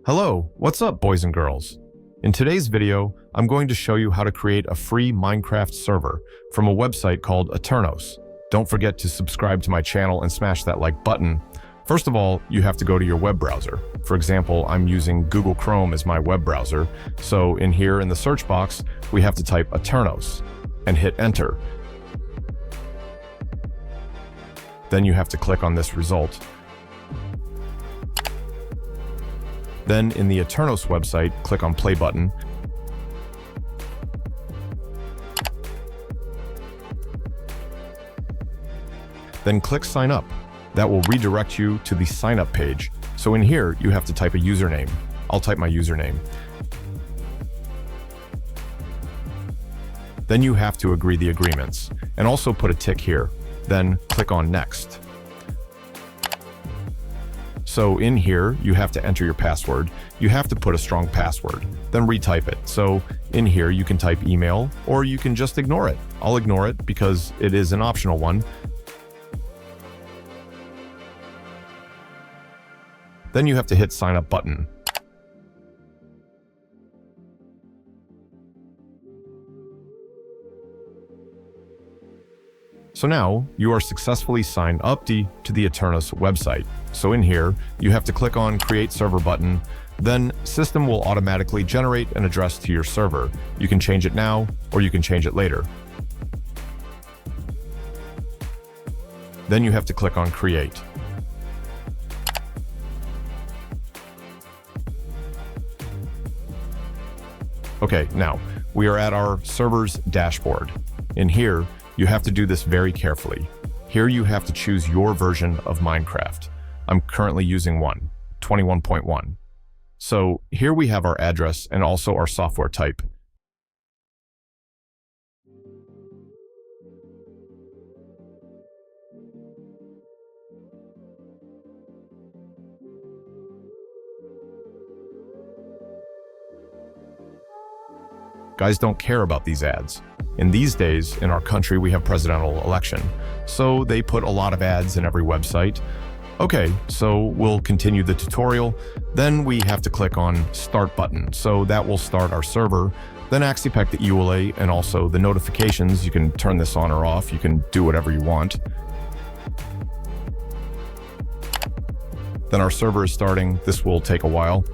Hello, what's up boys and girls? In today's video, I'm going to show you how to create a free Minecraft server from a website called Aternos. Don't forget to subscribe to my channel and smash that like button. First of all, you have to go to your web browser. For example, I'm using Google Chrome as my web browser. So in here in the search box, we have to type Aternos and hit enter. Then you have to click on this result. Then in the Aternos website, click on play button. Then click sign up. That will redirect you to the sign up page. So in here, you have to type a username. I'll type my username. Then you have to agree the agreements and also put a tick here. Then click on next. So in here, you have to enter your password. You have to put a strong password, then retype it. So in here, you can type email or you can just ignore it. I'll ignore it because it is an optional one. Then you have to hit sign up button. So now you are successfully signed up to the Aternos website. So in here, you have to click on create server button. Then system will automatically generate an address to your server. You can change it now or you can change it later. Then you have to click on create. Okay, now we are at our server's dashboard. In here, you have to do this very carefully. Here you have to choose your version of Minecraft. I'm currently using 21.1. So here we have our address and also our software type. Guys don't care about these ads. In these days, in our country, we have presidential election, so they put a lot of ads in every website. Okay, so we'll continue the tutorial. Then we have to click on start button. So that will start our server. Then Axipec the EULA and also the notifications. You can turn this on or off. You can do whatever you want. Then our server is starting. This will take a while.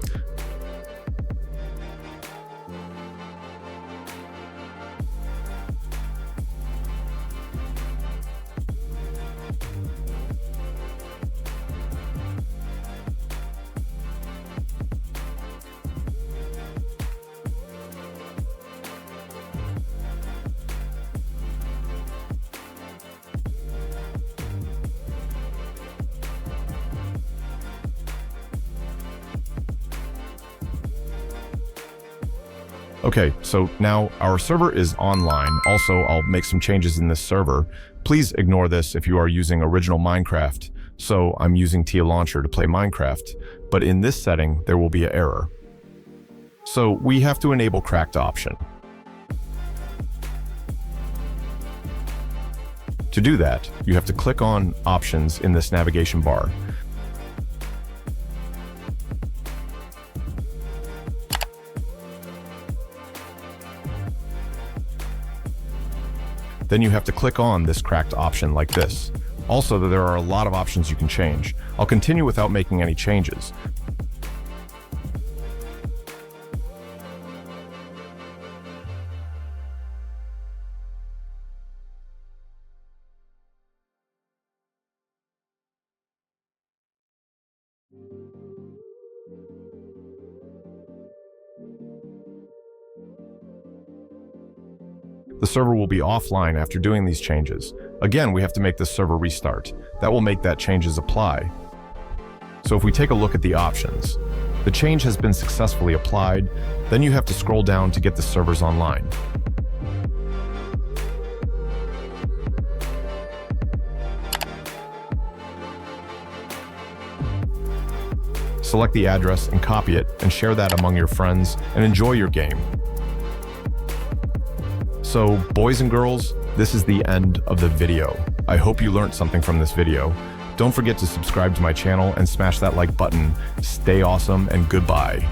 Okay, so now our server is online. Also, I'll make some changes in this server. Please ignore this if you are using original Minecraft. So I'm using TIA Launcher to play Minecraft, but in this setting, there will be an error. So we have to enable cracked option. To do that, you have to click on options in this navigation bar. Then you have to click on this cracked option like this. Also, there are a lot of options you can change. I'll continue without making any changes. The server will be offline after doing these changes. Again, we have to make this server restart. That will make that changes apply. So if we take a look at the options, the change has been successfully applied. Then you have to scroll down to get the servers online. Select the address and copy it and share that among your friends and enjoy your game. So, boys and girls, this is the end of the video. I hope you learned something from this video. Don't forget to subscribe to my channel and smash that like button. Stay awesome and goodbye.